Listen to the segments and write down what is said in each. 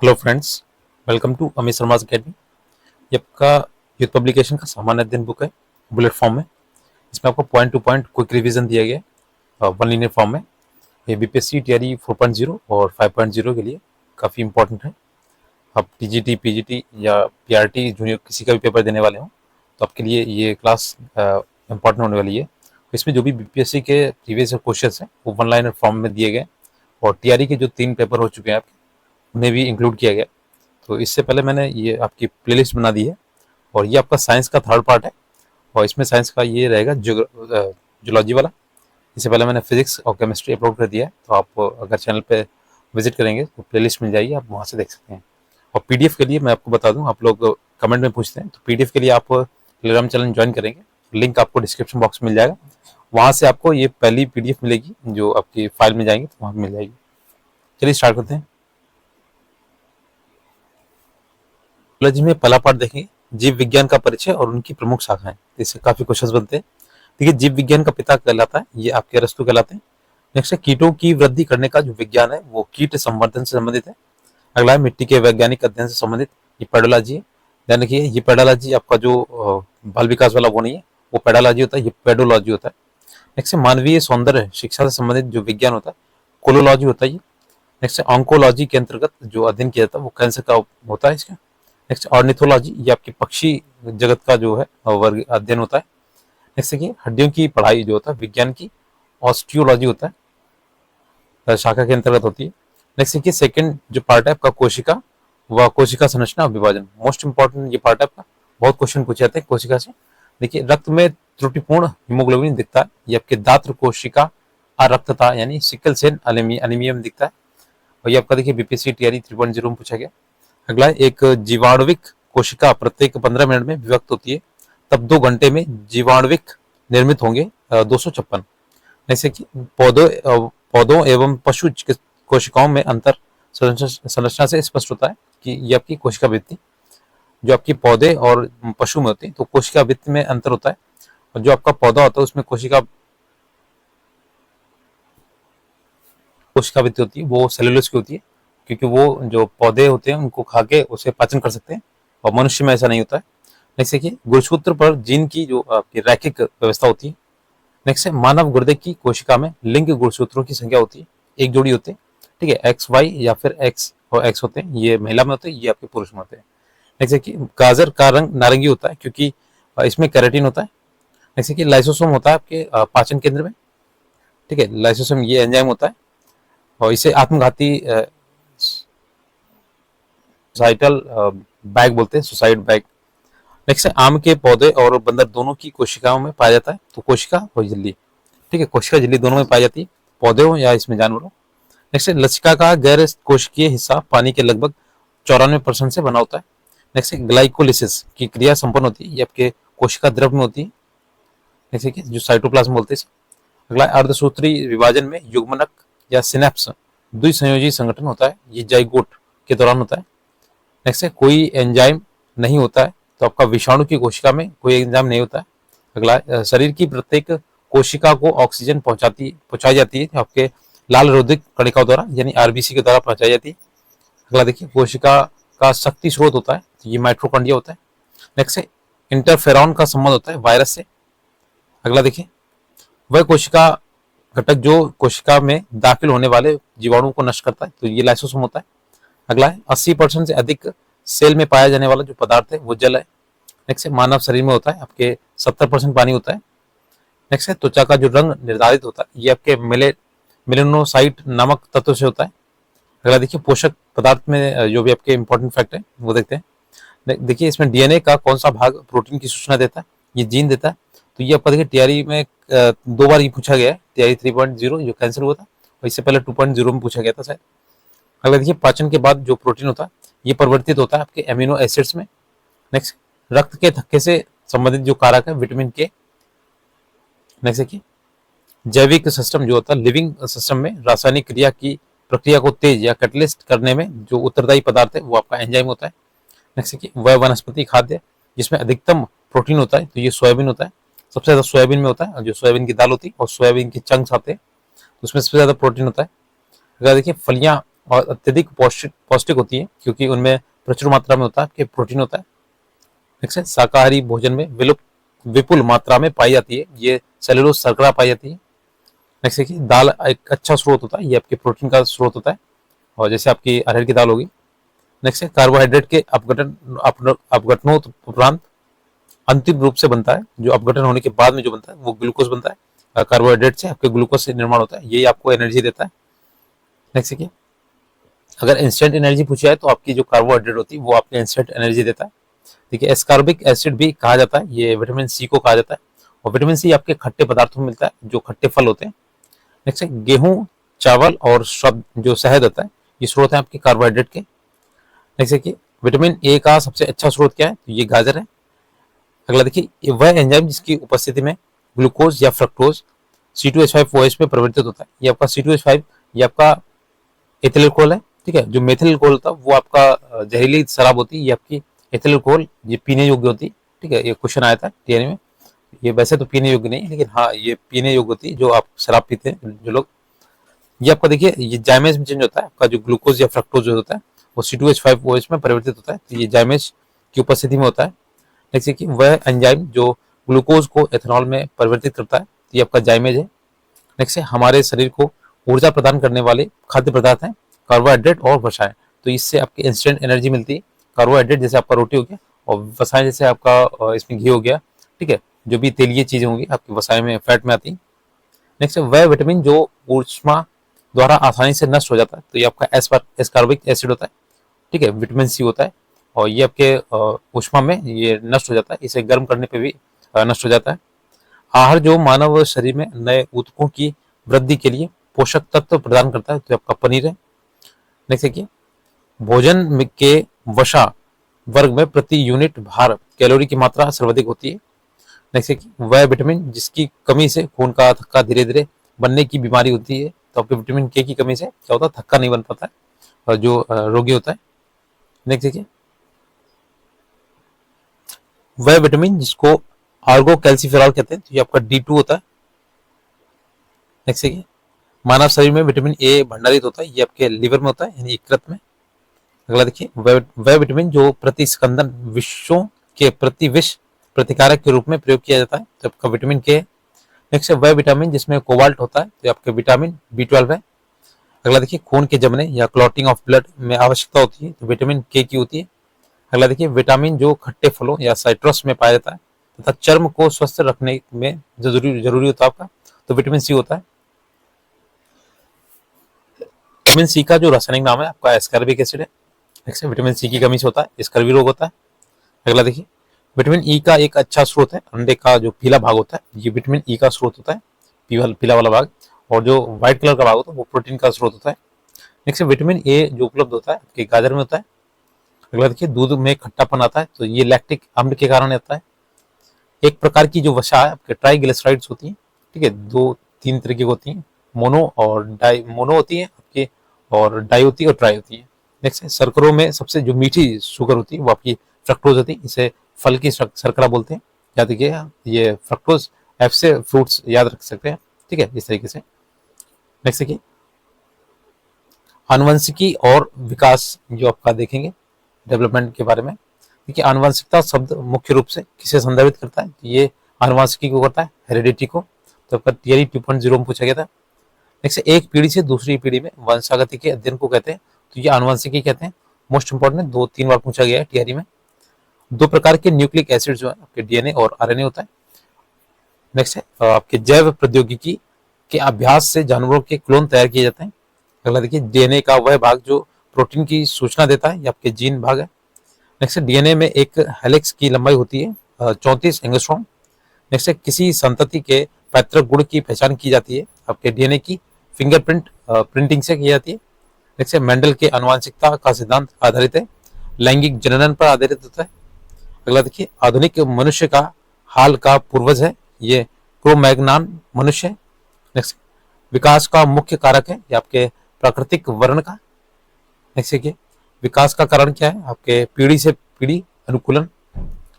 Hello friends, welcome to Amit Sharma academy. ये आपका youth publication का सामान्य अध्ययन बुक है, बुलेट फॉर्म में। इसमें आपको point two point quick revision दिया गया है वन लीनियर फॉर्म में। ये बीपीएससी टीआरई 4.0 और 5.0 के लिए काफ़ी इंपॉर्टेंट है। आप टीजीटी, पीजीटी या पीआरटी जूनियर किसी का भी पेपर देने वाले हों तो आपके लिए ये क्लास इंपॉर्टेंट होने वाली है। इसमें जो भी बीपीएससी के प्रीवियस क्वेश्चन हैं वो वन लाइनर फॉर्म में दिए गए, और टीआरई के जो 3 पेपर हो चुके हैं आपके उन्हें भी इंक्लूड किया गया। तो इससे पहले मैंने ये आपकी प्लेलिस्ट बना दी है, और ये आपका साइंस का थर्ड पार्ट है। और इसमें साइंस का ये रहेगा जूलॉजी वाला। इससे पहले मैंने फिजिक्स और केमिस्ट्री अपलोड कर दिया है, तो आप अगर चैनल पे विजिट करेंगे तो प्लेलिस्ट मिल जाएगी, आप वहाँ से देख सकते हैं। और पीडीएफ के लिए मैं आपको बता दूं, आप लोग कमेंट में पूछते हैं, तो पीडीएफ के लिए आप टेलीग्राम चैनल ज्वाइन करेंगे, लिंक आपको डिस्क्रिप्शन बॉक्स में मिल जाएगा। वहाँ से आपको ये पहली पीडीएफ मिलेगी जो आपकी फाइल में जाएंगे तो वहाँ मिल जाएगी। चलिए स्टार्ट करते हैं। बायोलॉजी में पहला पार्ट देखेंगे, जीव विज्ञान का परिचय और उनकी प्रमुख शाखाएं। इससे काफी क्वेश्चंस बनते हैं। देखिए, जीव विज्ञान का पिता कहलाता है, ये आपके अरस्तु कहलाते हैं। नेक्स्ट है, कीटों की वृद्धि करने का जो विज्ञान है वो कीट संवर्धन से संबंधित है। अगला है, मिट्टी के वैज्ञानिक अध्ययन से संबंधित, ये पेडोलॉजी है। ध्यान रखिए, ये पेडोलॉजी आपका जो बाल विकास वाला वो नहीं है, वो पेडोलॉजी होता है, ये पेडोलॉजी होता है। नेक्स्ट है, मानवीय सौंदर्य शिक्षा से संबंधित जो विज्ञान होता है, कोलोलॉजी होता है ये। नेक्स्ट है, ऑन्कोलॉजी के अंतर्गत जो अध्ययन किया जाता है वो कैंसर का होता है इसका। नेक्स्ट ऑर्निथोलॉजी, ये आपकी पक्षी जगत का जो है वर्ग अध्ययन होता है। नेक्स्ट देखिए, हड्डियों की पढ़ाई जो होता है विज्ञान की ऑस्टियोलॉजी होता है, शाखा के अंतर्गत होती है। नेक्स्ट देखिए, सेकंड जो पार्ट है आपका कोशिका, वह कोशिका संरचना और विभाजन, मोस्ट इंपॉर्टेंट ये पार्ट है आपका। बहुत क्वेश्चन पूछे जाते हैं कोशिका से। देखिए, रक्त में त्रुटिपूर्ण हीमोग्लोबिन दिखता है, ये आपके दात्र कोशिका अरक्तता यानी सिकल सेल एनीमिया में दिखता है। और ये आपका देखिए बीपीएससी टीआरई 3.0 में पूछा गया। अगला है, एक जीवाणुविक कोशिका प्रत्येक 15 मिनट में विभक्त होती है, तब 2 घंटे में जीवाणुविक निर्मित होंगे 256। जैसे कि पौधों एवं पशु कोशिकाओं में अंतर संरचना से स्पष्ट होता है कि ये आपकी कोशिका वृत्ति जो आपकी पौधे और पशु में होती है, तो कोशिका वृत्ति में अंतर होता है। और जो आपका पौधा होता है उसमें कोशिका वृत्ति होती है, वो सेलुलोज की होती है, क्योंकि वो जो पौधे होते हैं उनको खा के उसे पाचन कर सकते हैं, और मनुष्य में ऐसा नहीं होता है। नेक्स्ट देखिए, गुणसूत्र पर जीन की जो आपकी रैखिक व्यवस्था होती है। नेक्स्ट है, मानव गुर्दे की कोशिका में लिंग गुणसूत्रों की संख्या होती है, एक जोड़ी होते हैं। ठीक है, एक्स वाई या फिर एक्स और एक्स होते हैं, ये महिला में होते हैं, ये आपके पुरुष में होते हैं। नेक्स्ट देखिए, गाजर का रंग नारंगी होता है क्योंकि इसमें कैरेटिन होता है। नेक्स्ट देखिए, लाइसोसोम होता है आपके पाचन केंद्र में। ठीक है, लाइसोसोम ये एंजाइम होता है, और इसे आत्मघाती सोसाइटल बैग बोलते हैं, सुसाइड बैग। नेक्स्ट है, आम के पौधे और बंदर दोनों की कोशिकाओं में पाया जाता है, तो कोशिका और झिल्ली। ठीक है, कोशिका झिल्ली दोनों में पाई जाती है, पौधे हो या इसमें जानवर हो। नेक्स्ट है, लसिका का गैर कोशिकीय हिस्सा पानी के लगभग 94% से बना होता है। नेक्स्ट है, ग्लाइकोलिसिस की क्रिया संपन्न होती है, ये आपके कोशिका द्रव में होती है। नेक्स्ट है, जो साइटोप्लाज्म बोलते हैं। अगला, अर्धसूत्री विभाजन में युग्मनक या सिनेप्स द्विसंयोजी संगठन होता है, ये जाइगोट के दौरान होता है। नेक्स्ट है, कोई एंजाइम नहीं होता है, तो आपका विषाणु की कोशिका में कोई एंजाइम नहीं होता है। अगला, शरीर की प्रत्येक कोशिका को ऑक्सीजन पहुंचाई जाती है आपके लाल रोधिक कणिकाओं द्वारा, यानी आरबीसी के द्वारा पहुंचाई जाती है। अगला देखिए, कोशिका का शक्ति स्रोत होता है, तो ये माइट्रोकॉन्ड्रिया होता है। नेक्स्ट है, इंटरफेरॉन का संबंध होता है वायरस से। अगला देखिए, वह कोशिका घटक जो कोशिका में दाखिल होने वाले जीवाणु को नष्ट करता है, तो ये लाइसोसोम होता है। अगला है, 80% से अधिक सेल में पाया जाने वाला जो पदार्थ है वो जल है। नेक्स्ट है, मानव शरीर में होता है आपके 70% पानी होता है। नेक्स्ट है, त्वचा का जो रंग निर्धारित होता है ये आपके मेलेनोसाइट नामक तत्व से होता है। अगला देखिए, पोषक पदार्थ में जो भी आपके इंपॉर्टेंट फैक्ट है वो देखते हैं। देखिए, इसमें डीएनए का कौन सा भाग प्रोटीन की सूचना देता है, ये जीन देता है। तो ये आपका देखिए टीआरई में 2 बार ये पूछा गया है, टीआरई 3.0 जो कैंसर हुआ था, और इससे पहले 2.0 में पूछा गया था शायद। अगला देखिए, पाचन के बाद जो प्रोटीन होता है ये परिवर्तित होता है आपके एमिनो एसिड्स में। नेक्स्ट, रक्त के थक्के से संबंधित जो कारक है विटामिन के। नेक्स्ट देखिए, जैविक सिस्टम जो होता है लिविंग सिस्टम में रासायनिक क्रिया की प्रक्रिया को तेज या कैटलिस्ट करने में जो उत्तरदायी पदार्थ है वो आपका एंजाइम होता है। नेक्स्ट देखिए, वह वनस्पति खाद्य जिसमें अधिकतम प्रोटीन होता है, तो ये सोयाबीन होता है, सबसे ज्यादा सोयाबीन में होता है, जो सोयाबीन की दाल होती है और सोयाबीन के चंक्स आते हैं, तो उसमें सबसे ज्यादा प्रोटीन होता है। अगर देखिए, फलियां और अत्यधिक पौष्टिक पौष्टिक होती है, क्योंकि उनमें प्रचुर मात्रा में होता है कि प्रोटीन होता है। नेक्स्ट है शाकाहारी भोजन में विपुल मात्रा में पाई जाती है, ये सेलुलोज शर्करा पाई जाती है। नेक्स्ट है कि दाल एक अच्छा स्रोत होता है, ये आपके प्रोटीन का स्रोत होता है, और जैसे आपकी अरहर की दाल होगी। नेक्स्ट है कार्बोहाइड्रेट के अपघटनोपरांत अंतिम रूप से बनता है, जो अपघटन होने के बाद में जो बनता है वो ग्लूकोज बनता है। कार्बोहाइड्रेट से आपके ग्लूकोज से निर्माण होता है, यही आपको एनर्जी देता है। नेक्स्ट है कि अगर इंस्टेंट एनर्जी पूछी जाए तो आपकी जो कार्बोहाइड्रेट होती है वो आपको इंस्टेंट एनर्जी देता है। ठीक है, एस्कॉर्बिक एसिड भी कहा जाता है, ये विटामिन सी को कहा जाता है, और विटामिन सी आपके खट्टे पदार्थों में मिलता है, जो खट्टे फल होते हैं। नेक्स्ट है गेहूं, चावल और जो शहद होता है, ये स्रोत है आपके कार्बोहाइड्रेट के। नेक्स्ट है कि विटामिन ए का सबसे अच्छा स्रोत क्या है, तो ये गाजर है। अगला देखिए वह एंजाइम जिसकी उपस्थिति में ग्लूकोज या फ्रक्टोज C2H5OH में परिवर्तित होता है। ये आपका C2H5 ये आपका एथिल अल्कोहल है। ठीक है, जो मेथिल अल्कोहल होता है वो आपका जहरीली शराब होती है, ये आपकी एथिल अल्कोहल ये पीने योग्य होती है। ठीक है, ये क्वेश्चन आया था टीआरई में, ये वैसे तो पीने योग्य नहीं, लेकिन हाँ ये पीने योग्य होती है जो आप शराब पीते हैं जो लोग। ये आपका देखिए ये जाइमेज में चेंज होता है, आपका जो ग्लूकोज या फ्रक्टोज जो होता है वो C2H5OH में परिवर्तित होता है, तो ये जाइमेज की उपस्थिति में होता है। जैसे कि वह एंजाइम जो ग्लूकोज को एथेनॉल में परिवर्तित करता है, तो ये आपका जाइमेज है। नेक्स्ट है हमारे शरीर को ऊर्जा प्रदान करने वाले खाद्य पदार्थ हैं कार्बोहाइड्रेट और वसाएं, तो इससे आपकी इंस्टेंट एनर्जी मिलती है। कार्बोहाइड्रेट जैसे आपका रोटी हो गया, और वसाएं जैसे आपका इसमें घी हो गया। ठीक है, जो भी तेलीय चीजें होंगी आपकी वसाएं में फैट में आती है। नेक्स्ट है वह विटामिन जो ऊष्मा द्वारा आसानी से नष्ट हो जाता है, तो ये आपका एस्कॉर्बिक एसिड होता है। ठीक है, विटामिन सी होता है, और ये आपके ऊष्मा में ये नष्ट हो जाता है, इसे गर्म करने पे भी नष्ट हो जाता है। आहार जो मानव शरीर में नए ऊतकों की वृद्धि के लिए पोषक तत्व प्रदान करता है, तो आपका पनीर है। नेक्स्ट देखिए भोजन के वसा वर्ग में प्रति यूनिट भार कैलोरी की मात्रा सर्वाधिक होती है। नेक्स्ट देखिए वह विटामिन जिसकी कमी से खून का थक्का धीरे धीरे बनने की बीमारी होती है, तो आपके विटामिन के की कमी से क्या होता है, थक्का नहीं बन पाता है, और जो रोगी होता है। नेक्स्ट देखिए वह विटामिन जिसको आर्गो कैल्सिफेरॉल कहते हैं, तो ये आपका D2 होता है। नेक्स्ट देखिए मानव शरीर में विटामिन ए भंडारित होता है, ये आपके लिवर में होता है, यानी यकृत में। अगला देखिए वह विटामिन जो प्रतिस्कंदन विषों के प्रति विष प्रतिकारक के रूप में प्रयोग किया जाता है, तो आपका विटामिन के। नेक्स्ट है वह विटामिन जिसमें कोबाल्ट होता है, तो आपका विटामिन B12 है। अगला देखिए खून के जमने या क्लॉटिंग ऑफ ब्लड में आवश्यकता होती है, तो विटामिन के की होती है। अगला देखिए विटामिन जो खट्टे फलों या साइट्रस में पाया जाता है तथा चर्म को स्वस्थ रखने में जरूरी होता है आपका, तो विटामिन सी होता है। विटामिन सी का जो रासायनिक नाम है आपका एस्कॉर्बिक एसिड है। नेक्स्ट विटामिन सी की कमी से होता है स्कर्वी रोग होता है। अगला देखिए विटामिन ई का एक अच्छा स्रोत है, अंडे का जो पीला भाग होता है ये विटामिन ई का स्रोत होता है, पीला वाला भाग, और जो व्हाइट कलर का भाग होता है वो प्रोटीन का स्रोत होता है। नेक्स्ट विटामिन ए जो उपलब्ध होता है आपके गाजर में होता है। अगला देखिए दूध में खट्टापन आता है, तो ये लैक्टिक अम्ल के कारण आता है। एक प्रकार की जो वसा है आपके ट्राइग्लिसराइड्स होती है। ठीक है, 2-3 तरह की होती हैं, मोनो और डाई, मोनो होती है आपकी, और डाई होती है और ट्राई होती है। नेक्स्ट है शर्करों में सबसे जो मीठी शुगर होती है वो आपकी फ्रक्टोज होती है, इसे फल की शर्करा बोलते हैं। याद रखिए ये फ्रक्टोज एफ से फ्रूट्स याद रख सकते हैं। ठीक है, इस तरीके से। नेक्स्ट देखिए आनुवंशिकी और विकास जो आपका देखेंगे डेवलपमेंट के बारे में। देखिए आनुवंशिकता शब्द मुख्य रूप से किसे संदर्भित करता है, ये आनुवंशिकी को करता है, हेरिडिटी को। तो आपका टीआरई 2.0 में पूछा गया था। नेक्स्ट एक पीढ़ी से दूसरी पीढ़ी में वंशागति के अध्ययन को कहते हैं, तो ये आनुवंशिकी कहते हैं। मोस्ट इंपोर्टेंट 2-3 बार पूछा गया है टीआरई में। 2 प्रकार के न्यूक्लिक एसिड जो है आपके डीएनए और आरएनए होता है। नेक्स्ट है आपके जैव प्रौद्योगिकी के अभ्यास से जानवरों के क्लोन तैयार किए जाते हैं। अगला देखिए डीएनए का वह भाग जो प्रोटीन की सूचना देता है, ये आपके जीन भाग है। नेक्स्ट डीएनए में एक हेलिक्स की लंबाई होती है 34 एंगस्ट्रॉम। नेक्स्ट किसी संतति के पैतृक गुण की पहचान की जाती है आपके डीएनए की फिंगरप्रिंट प्रिंटिंग से की जाती है। नेक्स्ट मेंडल के आनुवंशिकता का सिद्धांत आधारित है, लैंगिक जनन पर आधारित होता है। अगला देखिए आधुनिक मनुष्य का हाल का पूर्वज है, ये क्रोमैग्नान मनुष्य है। नेक्स्ट विकास का मुख्य कारक है ये आपके प्राकृतिक वर्ण का। नेक्स्ट देखिए विकास का कारण क्या है, आपके पीढ़ी से पीढ़ी अनुकूलन।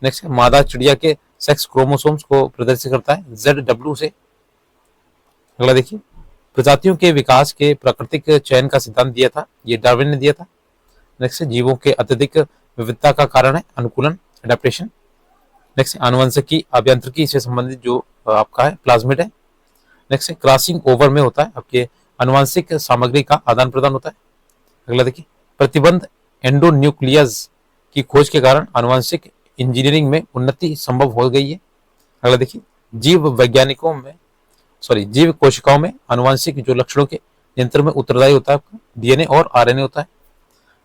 नेक्स्ट मादा चिड़िया के सेक्स क्रोमोसोम्स को प्रदर्शित करता है ZW से। अगला देखिए प्रजातियों के विकास के प्राकृतिक चयन का सिद्धांत दिया था, ये डार्विन ने दिया था। नेक्स्ट जीवों के अत्यधिक विविधता का कारण है अनुकूलन, एडेप्टेशन। नेक्स्ट आनुवंशिकी अभियांत्रिकी से संबंधित जो आपका है प्लाज्मिड है। नेक्स्ट क्रॉसिंग ओवर में होता है आपके आनुवंशिक सामग्री का आदान प्रदान होता है। अगला देखिए प्रतिबंध एंडोन्यूक्लियस की खोज के कारण आनुवंशिक इंजीनियरिंग में उन्नति संभव हो गई है। अगला देखिए जीव कोशिकाओं में आनुवंशिक जो लक्षणों के नियंत्रण में उत्तरदायी होता है आपका डीएनए और आरएनए होता है।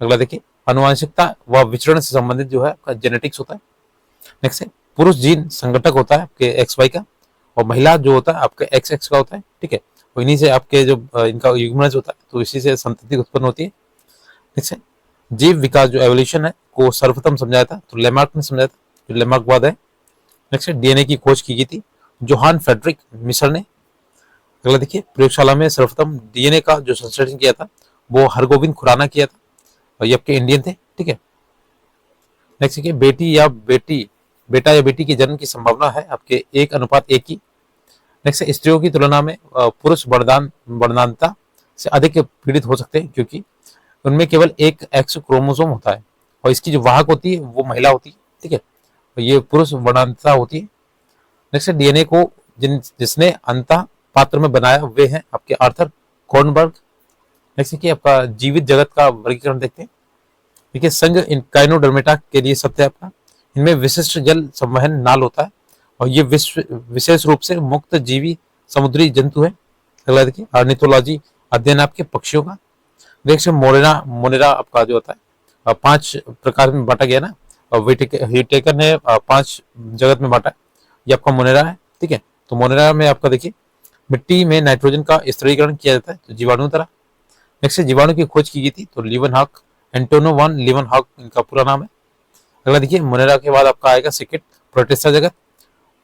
अगला देखिए आनुवंशिकता व विचरण से संबंधित जो है आपका जेनेटिक्स होता है। नेक्स्ट है पुरुष जीन संगठक होता है आपके एक्स वाई का, और महिला जो होता है आपके एक्स एक्स का होता है, ठीक है। और इन्हीं से आपके जो इनका युग्मनज होता है तो इसी से संतति उत्पन्न होती है। नेक्स्ट है जीव विकास जो एवोल्यूशन है को सर्वप्रथम समझाया था तो लेमार्क ने समझाया था, जो लेमार्कवाद है। नेक्स्ट है डीएनए की खोज की गई थी जोहान फ्रेडरिक मिसर ने। अगला देखिए प्रयोगशाला में सर्वप्रथम डीएनए का जो संश्लेषण किया था वो हरगोविंद खुराना किया था, और ये आपके इंडियन थे, ठीक है। नेक्स्ट देखिए बेटा या बेटी के जन्म की संभावना है आपके 1:1 की। नेक्स्ट स्त्रियों की तुलना में पुरुष वर्णांतता से अधिक पीड़ित हो सकते हैं क्योंकि उनमें केवल एक एक्स क्रोमोसोम होता है, और इसकी जो वाहक होती है वो महिला होती है, ठीक है। और ये पुरुष वर्णांतता होती है। नेक्स्ट डीएनए को जिसने अंतः पात्र में बनाया वे हैं आपके आर्थर कॉर्नबर्ग। नेक्स्ट देखिए आपका जीवित जगत का वर्गीकरण देखते हैं। देखिए संघ काइनोडर्मेटा के लिए सत्य है आपका, इनमें विशिष्ट जल संवहन नाल होता है, और ये विशेष रूप से मुक्त जीवी समुद्री जंतु है। अगला देखिए ऑर्निथोलॉजी अध्ययन आपके पक्षियों का। देखिए मोनेरा आपका जो होता है 5 प्रकार में बांटा गया ना, और व्हिटेकर ने 5 जगत में बांटा है, ये आपका मोनेरा है, ठीक है। तो मोनेरा में आपका देखिए मिट्टी में नाइट्रोजन का स्थिरीकरण किया जाता है तो जीवाणु तरह। नेक्स्ट जीवाणु की खोज की गई थी तो लीवनहॉक, एंटोनो वन लीवनहॉक इनका पूरा नाम है। अगला देखिए मोनेरा के बाद आपका आएगा सेकेंड प्रोटिस्टा जगत।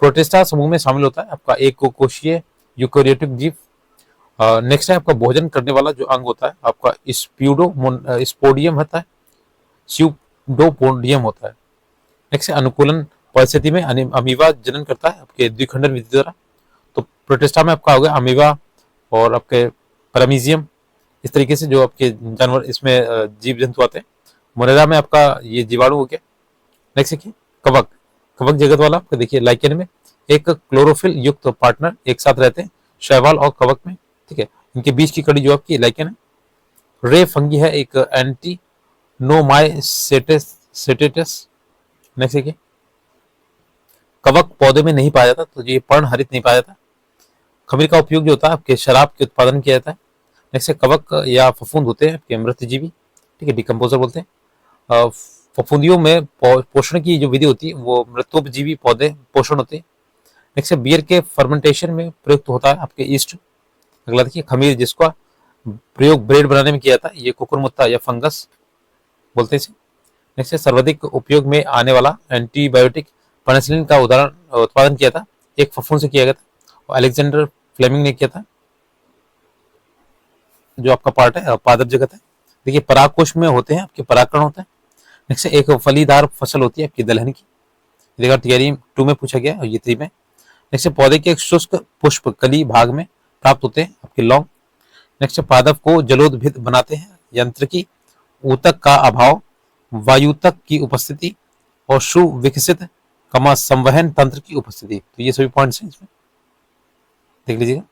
प्रोटिस्टा समूह में शामिल होता है आपका एक कोशिकीय यूकेरियोटिक जीव। नेक्स्ट है आपका भोजन करने वाला जो अंग होता है आपका स्पोडियम होता है, स्यूडोपोडियम होता है। नेक्स्ट है अनुकूलन परिस्थिति में अमीबा जनन करता है आपके द्विखंडन विधि द्वारा। तो प्रोटिस्टा में आपका हो गया अमीबा और आपके पैरामीजियम, इस तरीके से जो आपके जानवर इसमें जीव जंतु आते हैं। मोनेरा में आपका ये जीवाणु हो गया। नेक्स्ट देखिए कवक जगत वाला आपका देखिए लाइकेन में एक क्लोरोफिल युक्त पार्टनर एक साथ रहते हैं शैवाल और कवक में, ठीक है। इनके बीच की कड़ी जो आपकी लाइकेन है। रे फंगी है एक एंटीनोमाइसेटेटस। नेक्स्ट देखिए कवक पौधे में नहीं पाया जाता तो ये पर्णहरित नहीं पाया जाता। खमीर का उपयोग जो होता है आपके शराब के उत्पादन किया जाता है। नेक्स्ट कवक या फफूंद होते हैं आपके मृतजीवी, ठीक है, डिकम्पोजर बोलते हैं। फफूंदियों में पोषण की जो विधि होती है वो मृतोपजीवी पौधे पोषण होते हैं। नेक्स्ट बियर के फर्मेंटेशन में प्रयुक्त होता है आपके ईस्ट। अगला देखिए खमीर जिसका प्रयोग ब्रेड बनाने में किया जाता है ये कुकुरमुत्ता या फंगस बोलते हैं। नेक्स्ट सर्वाधिक उपयोग में आने वाला एंटीबायोटिक पेनिसिलिन का उत्पादन किया था एक फफूंद से किया गया था, और अलेक्जेंडर फ्लेमिंग ने किया था। जो आपका पार्ट है पादप जगत है। देखिए परागकोश में होते हैं आपके परागकण होता है। नेक्स्ट एक फलीदार फसल होती है आपकी दलहन की, देखा थियरी 2 में पूछा गया और ये 3 में। नेक्स्ट पौधे के एक शुष्क पुष्प कली भाग में प्राप्त होते हैं आपके लौंग। नेक्स्ट पादप को जलोदभिद बनाते हैं यांत्रिकी, ऊतक का अभाव, वायुतक की उपस्थिति और सुविकसित संवहन तंत्र की उपस्थिति। तो ये सभी पॉइंट्स हैं इसमें, देख लीजिएगा।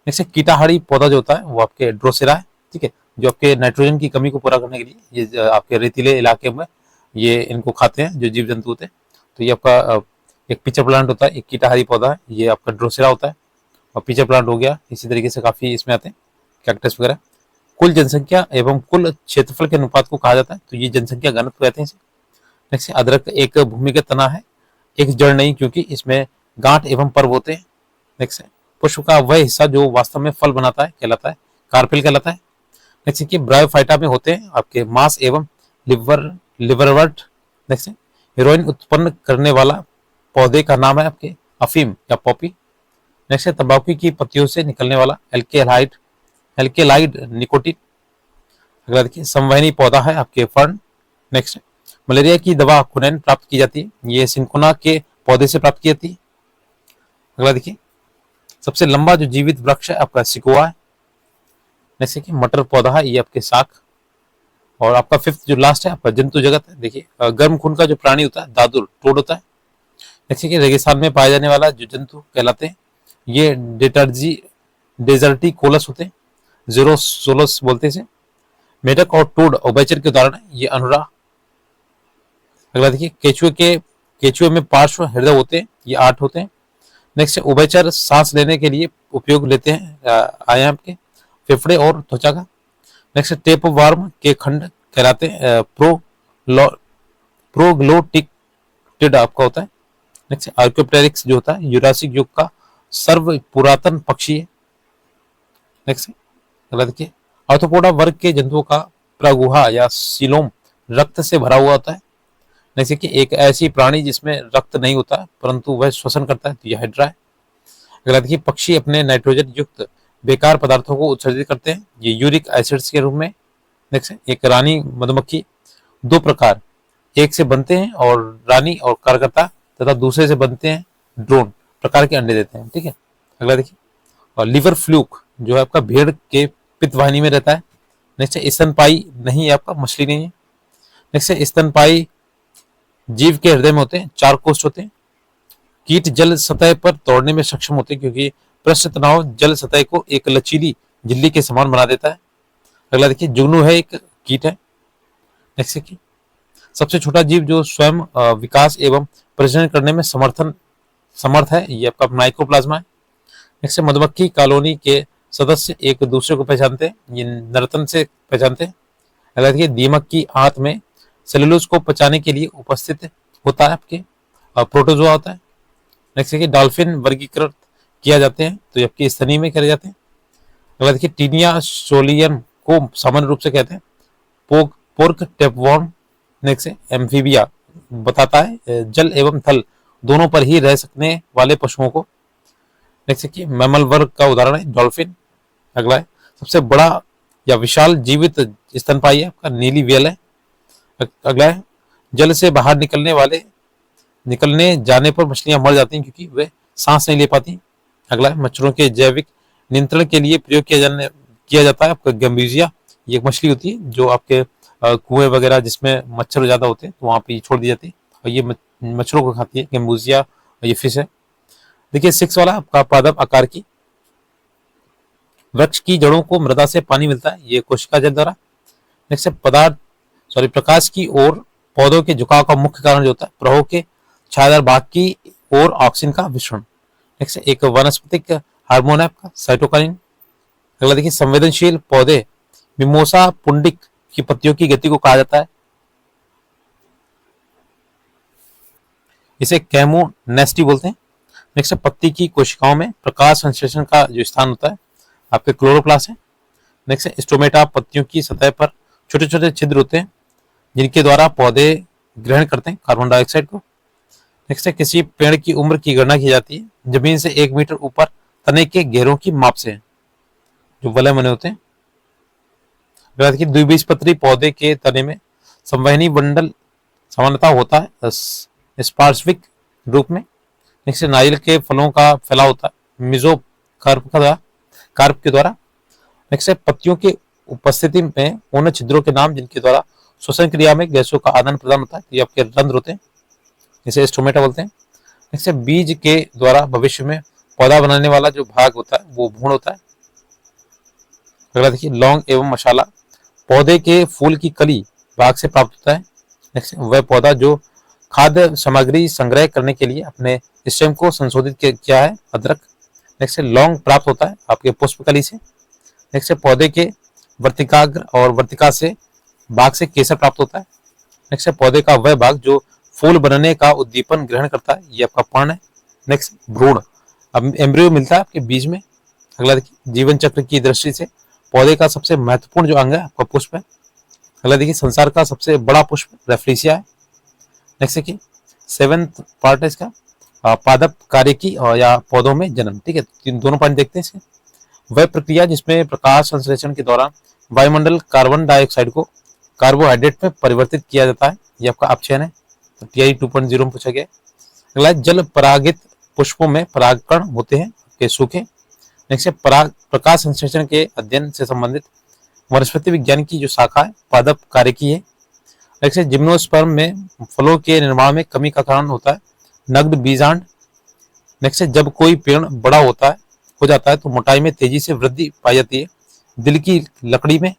नेक्स्ट कीटाहारी पौधा जो होता है वो आपके ड्रोसेरा है, ठीक है, जो आपके नाइट्रोजन की कमी को पूरा करने के लिए ये आपके रेतीले इलाके में ये इनको खाते हैं जो जीव जंतु होते हैं। तो ये आपका एक पिचर प्लांट होता है, एक कीटाहारी पौधा है, ये आपका ड्रोसेरा होता है, और पिचर प्लांट हो गया। इसी तरीके से काफी इसमें आते हैं कैक्टस वगैरह। कुल जनसंख्या एवं कुल क्षेत्रफल के अनुपात को कहा जाता है तो ये जनसंख्या घनत्व कहते हैं इसे। नेक्स्ट अदरक एक भूमिगत तना है, एक जड़ नहीं क्योंकि इसमें गांठ एवं पर्व होते हैं। नेक्स्ट पुष्प का वह हिस्सा जो वास्तव में फल बनाता है कहलाता है कार्पेल कहलाता है। नेक्स्ट की ब्रायोफाइटा में होते हैं आपके मांस एवं लिवरवर्ट। नेक्स्ट हीरोइन उत्पन्न करने वाला पौधे का नाम है आपके अफीम या पॉपी। नेक्स्ट तंबाकू की पत्तियों से निकलने वाला एल्केलाइड निकोटिन। अगला देखिए संवहनी पौधा है आपके फर्न। नेक्स्ट मलेरिया की दवा क्विनैन प्राप्त की जाती है, ये सिंकोना के पौधे से प्राप्त की जाती है। अगला देखिए सबसे लंबा जो जीवित वृक्ष है आपका सिकोआ है, जैसे कि मटर पौधा है, ये आपके शाक। और आपका फिफ्थ जो लास्ट है आपका जंतु जगत है। देखिए गर्म खून का जो प्राणी होता है दादुर टोड होता है। जैसे कि रेगिस्तान में पाए जाने वाला जो जंतु कहलाते हैं ये डेजर्टी कोलस होते हैं, जीरोसोलस बोलते हैं इसे। मेढक और टोड उभयचर के उदाहरण है, ये अनुरा। अगला देखिए केचुए में पार्श्व हृदय होते हैं, ये 8 होते हैं। नेक्स्ट उभयचर सांस लेने के लिए उपयोग लेते हैं आयाम के फेफड़े और त्वचा का। नेक्स्ट टेप वार्म के खंड कहलाते हैं प्रोग्लोटिक्टिड आपका होता है। नेक्स्ट आर्क्योप्टेरिक्स जो होता है यूरासिक युग का सर्व पुरातन पक्षी है। नेक्स्ट अगला देखिए आर्थ्रोपोडा वर्ग के जंतुओं का प्रगुहा या सीलोम रक्त से भरा हुआ होता है। जैसे कि एक ऐसी प्राणी जिसमें रक्त नहीं होता है परंतु वह श्वसन करता है, तो यह हाइड्रा है। अगला देखिए पक्षी अपने नाइट्रोजन युक्त बेकार पदार्थों को उत्सर्जित करते हैं, ये यूरिक एसिड्स के रूप में। नेक्स्ट एक रानी मधुमक्खी 2 प्रकार, एक से बनते हैं और रानी और कार्यकर्ता, तथा दूसरे से बनते हैं ड्रोन प्रकार के अंडे देते हैं। ठीक है। अगला देखिए और लिवर फ्लूक जो है आपका भेड़ के पित्तवाहिनी में रहता है। नेक्स्ट स्तनपाई नहीं है आपका, मछली नहीं है। नेक्स्ट स्तनपाई जीव के हृदय में होते हैं, 4 कोष्ठ होते हैं। कीट जल सतह पर तोड़ने में सक्षम होते हैं क्योंकि पृष्ठ तनाव जल सतह को एक लचीली झिल्ली के समान बना देता है। अगला देखिए जुगनू है, एक कीट है। नेक्स्ट की सबसे छोटा जीव जो स्वयं विकास एवं प्रजनन करने में समर्थ है, ये आपका माइकोप्लाज्मा है। नेक्स्ट मधुमक्खी कॉलोनी के सदस्य एक दूसरे को पहचानते हैं, ये नर्तन से पहचानते हैं। अगला देखिए दीमक की आंत में सेलुलोज को पचाने के लिए उपस्थित होता है आपके प्रोटोजोआ होता है। नेक्स्ट देखिए डॉल्फिन वर्गीकृत किया जाते हैं, तो जबकि स्तनी में करे जाते हैं। अगला देखिए टीनिया सोलियन को सामान्य रूप से कहते हैं पोर्क टेपवॉर्म। नेक्स्ट एम्फीबिया बताता है जल एवं थल दोनों पर ही रह सकने वाले पशुओं को। नेक्स्ट देखिए मैमल वर्ग का उदाहरण है डॉल्फिन। अगला है सबसे बड़ा या विशाल जीवित स्तनपायी है आपका नीली व्हेल है। अगला है जल से बाहर निकलने जाने पर मछलियां मर जाती हैं क्योंकि वे सांस नहीं ले पाती। अगला है मच्छरों के जैविक नियंत्रण के लिए प्रयोग किया जाता है आपका गैम्बुसिया। ये एक मछली होती है जो आपके कुएं वगैरह जिसमें मच्छर ज्यादा होते हैं तो वहां पे छोड़ दी जाती है और ये मच्छरों को खाती है, गैम्बुसिया ये फिश है। देखिए 6 वाला आपका पादप आकार की। वृक्ष की जड़ों को मृदा से पानी मिलता है, ये कोशिका जल द्वारा। नेक्स्ट प्रकाश की ओर पौधों के झुकाव का मुख्य कारण जो होता है प्रवाह के छायादार भाग की ओर ऑक्सीजन का विसरण। नेक्स्ट एक वनस्पतिक हार्मोन है आपका साइटोकाइन। अगला देखिए संवेदनशील पौधे मिमोसा पुंडिक की पत्तियों की गति को कहा जाता है, इसे कैमोनेस्टी बोलते हैं। नेक्स्ट पत्ती की कोशिकाओं में प्रकाश संश्लेषण का जो स्थान होता है आपके क्लोरोप्लास्ट है। नेक्स्ट स्टोमेटा पत्तियों की सतह पर छोटे छोटे छिद्र होते हैं जिनके द्वारा पौधे ग्रहण करते हैं कार्बन डाइऑक्साइड को। नेक्स्ट किसी पेड़ की उम्र की गणना की जाती है जमीन से 1 मीटर ऊपर तने के घेरों की माप से, जो वलय बने होते हैं। द्विबीजपत्री पौधे के तने में संवहनी मंडल सामान्यता होता है स्पार्शिक रूप में। नेक्स्ट नारियल के फलों का फैलाव होता है मिजो कार्प के द्वारा। नेक्स्ट पत्तियों की उपस्थिति में उन छिद्रों के नाम जिनके द्वारा श्वसन क्रिया में गैसों का आदान प्रदान होता है, तो ये आपके रंध्र होते हैं, इसे स्टोमेटा बोलते हैं। नेक्स्ट बीज के द्वारा भविष्य में पौधा बनाने वाला जो भाग होता है वो भ्रूण होता है। अगला देखिए लौंग एवं मसाला पौधे के फूल की कली भाग से प्राप्त होता है। नेक्स्ट वह पौधा जो खाद्य सामग्री संग्रह करने के लिए अपने स्टेम को संशोधित किया है अदरक। नेक्स्ट लौंग प्राप्त होता है आपके पुष्पकली से। नेक्स्ट पौधे के वर्तिकाग्र और वर्तिका से भाग से केसर प्राप्त होता है। नेक्स्ट पौधे का वह भाग जो फूल बनने का उद्दीपन ग्रहण करता है, ये आपका पर्ण है। नेक्स्ट भ्रूण अब एम्ब्रियो मिलता है आपके बीज में। अगला देखिए जीवन चक्र की दृष्टि से पौधे का सबसे महत्वपूर्ण जो अंग है आपका पुष्प है। अगला देखिए संसार का सबसे बड़ा पुष्प रेफ्लिसिया है। नेक्स्ट देखिए 7th पार्ट है इसका पादप कार्य की या पौधों में जन्म। ठीक है, दोनों पॉइंट देखते हैं इसके। वह प्रक्रिया जिसमें प्रकाश संश्लेषण के दौरान वायुमंडल कार्बन डाइऑक्साइड को कार्बोहाइड्रेट में परिवर्तित किया जाता है, ये आपका अपचयन है। तो TI 2.0 में पूछा गया। अगला जल परागित पुष्पों में परागकण होते हैं के सूखे। नेक्स्ट है पराग प्रकाश संश्लेषण के अध्ययन से संबंधित वनस्पति विज्ञान की जो शाखा है पादप कार्य की है। नेक्स्ट है जिम्नोस्पर्म में फलों के निर्माण में कमी का कारण होता है नग्न बीजांड। नेक्स्ट है जब कोई पेड़ बड़ा हो जाता है तो मोटाई में तेजी से वृद्धि पाई जाती है दिल की लकड़ी में।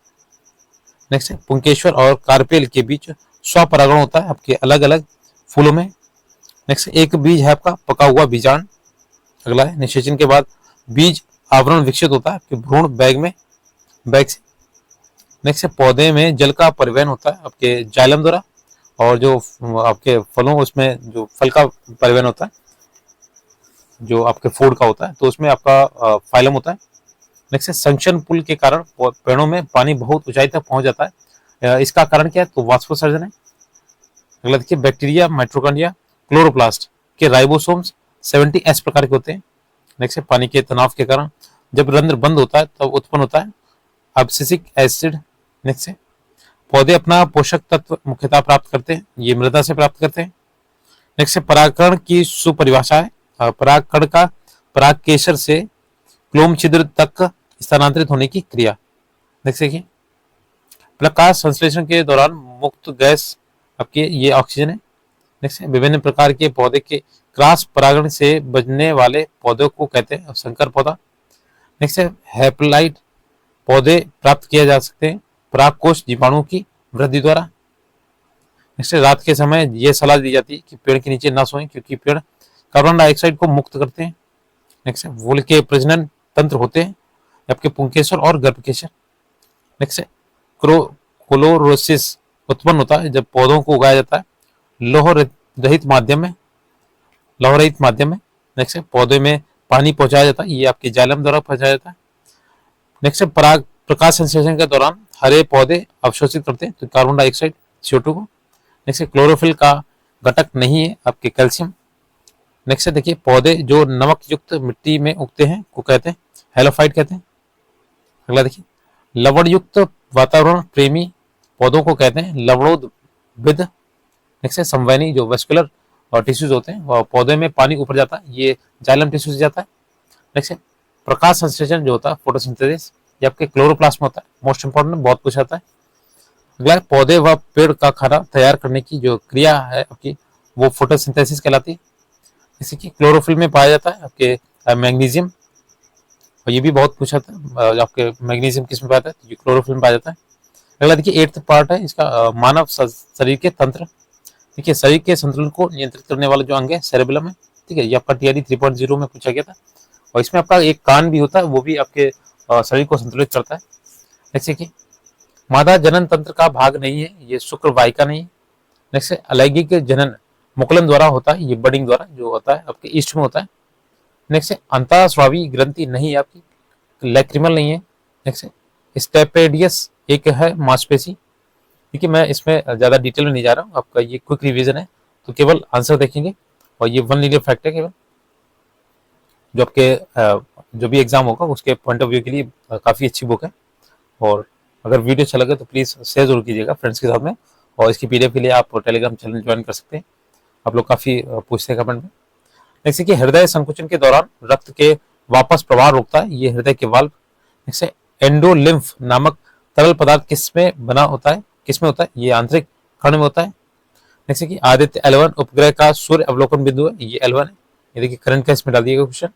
नेक्स्ट है पुंकेश्वर और कार्पेल के बीच स्वपरागण होता है आपके अलग अलग फूलों में। नेक्स्ट एक बीज है आपका पका हुआ बीजांड। अगला है निषेचन के बाद बीज आवरण विकसित होता है आपके भ्रूण बैग से। नेक्स्ट है पौधे में जल का परिवहन होता है आपके जाइलम द्वारा और जो आपके फलों उसमें जो फल का परिवहन होता है जो आपके फूड का होता है तो उसमें आपका फाइलम होता है। नेक्स्ट है संक्षन पुल के कारण पेड़ों में पानी बहुत ऊंचाई तक पहुंच जाता है इसका कारण क्या है तो वाष्पोत्सर्जन है। अगला देखिए बैक्टीरिया माइट्रोकॉन्ड्रिया क्लोरोप्लास्ट के राइबोसोम्स 70S प्रकार के होते हैं। नेक्स्ट है पानी के तनाव के कारण जब रंध्र बंद होता है तब उत्पन्न होता है अब्सिसिक एसिड। नेक्स्ट है पौधे अपना पोषक तत्व मुख्यतः प्राप्त करते हैं ये मृदा से प्राप्त करते हैं। नेक्स्ट है परागकण की सुपरिभाषा है परागकण का पराग केसर से क्लोम छिद्र तक स्थानांतरित होने की क्रिया। नेक्स्ट देखिए प्रकाश संश्लेषण के दौरान मुक्त गैस आपके ये ऑक्सीजन है। नेक्स्ट विभिन्न प्रकार के पौधे के क्रॉस परागण से बचने वाले पौधों को कहते हैं संकर पौधा। नेक्स्ट है हैप्लाइट पौधे प्राप्त किए जा सकते हैं परागकोश जीवाणुओं की वृद्धि द्वारा। नेक्स्ट रात के समय यह सलाह दी जाती है कि पेड़ के नीचे न सोएं क्योंकि पेड़ कार्बन डाइऑक्साइड को मुक्त करते हैं। नेक्स्ट वूल के प्रजनन तंत्र होते हैं आपके पुंकेसर और गर्भकेसर। नेक्स्ट कोलोरोसिस उत्पन्न होता है जब पौधों को उगाया जाता है लौह रहित माध्यम में। नेक्स्ट पौधे में पानी पहुंचाया जाता है ये आपके जाइलम द्वारा पहुंचाया जाता है। नेक्स्ट पराग प्रकाश संश्लेषण के दौरान हरे पौधे अवशोषित करते हैं तो कार्बन डाइऑक्साइड CO2 को। नेक्स्ट क्लोरोफिल का घटक नहीं है आपके कैल्शियम। नेक्स्ट देखिए पौधे जो नमक युक्त मिट्टी में उगते हैं को कहते हैं हेलोफाइट कहते हैं। अगला देखिए लवण युक्त वातावरण प्रेमी पौधों को कहते हैं लवणोद्भिद। नेक्स्ट संवहनी जो वेस्कुलर और टिश्यूज होते हैं और पौधे में पानी ऊपर जाता है ये जाइलम टिश्यू से जाता है। नेक्स्ट प्रकाश संश्लेषण जो होता है फोटोसिंथेसिस ये आपके क्लोरोप्लास्ट में होता है मोस्ट इंपोर्टेंट बहुत कुछ आता है। अगला पौधे व पेड़ का खाना तैयार करने की जो क्रिया है आपकी वो फोटोसिंथेसिस कहलाती है। जैसे कि क्लोरोफिल में पाया जाता है आपके मैग्नीशियम और ये भी बहुत कुछ आता है आपके मैग्नीशियम किस में पाया जाता है ये क्लोरोफिल में पाया जाता है। अगला देखिए 8th पार्ट है इसका मानव शरीर के तंत्र। देखिए शरीर के संतुलन को नियंत्रित करने वाला जो अंग है सेरेबेलम है ठीक है ये आपका TRE 3.0 में पूछा गया था और इसमें आपका एक कान भी होता है वो भी आपके शरीर को संतुलित करता है। जैसे कि मादा जनन तंत्र का भाग नहीं है ये शुक्र वाहिका नहीं है। नेक्स्ट अलैंगिक जनन मुकुलन द्वारा होता है ये बडिंग द्वारा जो होता है आपके ईस्ट में होता है। नेक्स्ट अंतःस्रावी ग्रंथि नहीं है आपकी लैक्रिमल नहीं है। नेक्स्ट स्टेपेडियस एक है मांसपेशी। ठीक है मैं इसमें ज्यादा डिटेल में नहीं जा रहा हूँ आपका ये क्विक रिवीजन है तो केवल आंसर देखेंगे और ये 1 लीनियर फैक्ट है केवल जो आपके जो भी एग्जाम होगा उसके पॉइंट ऑफ व्यू के लिए काफी अच्छी बुक है। और अगर वीडियो अच्छा लगे तो प्लीज शेयर जरूर कीजिएगा फ्रेंड्स के साथ में और इसकी PDF के लिए आप टेलीग्राम चैनल ज्वाइन कर सकते हैं। आप लोग काफी पूछते हैं कमेंट में। जैसे कि हृदय संकुचन के दौरान रक्त के वापस प्रवाह रोकता है ये हृदय के वाल्व। जैसे एंडोलिम्फ नामक तरल पदार्थ किसमें होता है ये आंतरिक खंड में होता है। जैसे कि आदित्य L1 उपग्रह का सूर्य अवलोकन बिंदु है ये L1 है ये देखिए करंट का इसमें डाल दिएगा क्वेश्चन।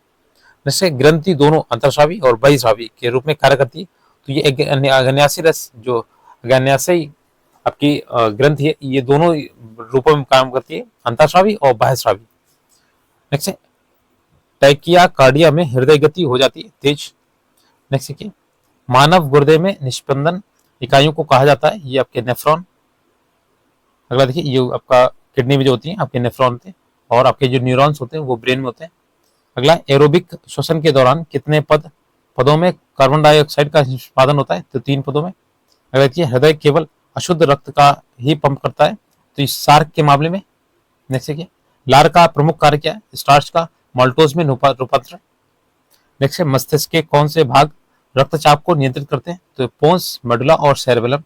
जैसे ग्रंथि दोनों अंतःस्रावी और बहिःस्रावी के रूप में कार्य करती है तो ये अग्न्यासी रस जो अग्न्यासी आपकी ग्रंथि है ये दोनों रूपों में काम करती है अंतःस्रावी और बाह्यस्रावी। नेक्स्ट टैकिया कार्डिया में हृदय गति हो जाती है तेज। नेक्स्ट देखिए मानव गुर्दे में निष्पंदन इकाइयों को कहा जाता है ये आपके नेफ्रॉन। अगला देखिए ये आपका किडनी में जो होती है आपके नेफ्रॉन होते हैं और आपके जो न्यूरॉन्स होते हैं वो ब्रेन में होते हैं। अगला एरोबिक श्वसन के दौरान कितने पदों में कार्बन डाइऑक्साइड का निष्पादन होता है तो 3 पदों में। अगला देखिए हृदय केवल अशुद्ध रक्त का ही पंप करता है तो इस सार्क के मामले में। नेक्स्ट देखिए लार का प्रमुख कार्य क्या है स्टार्च का माल्टोज में रूपांतरण। नेक्स्ट मस्तिष्क के कौन से भाग रक्तचाप को नियंत्रित करते हैं तो पोन्स मेडुला और सेरेबेलम।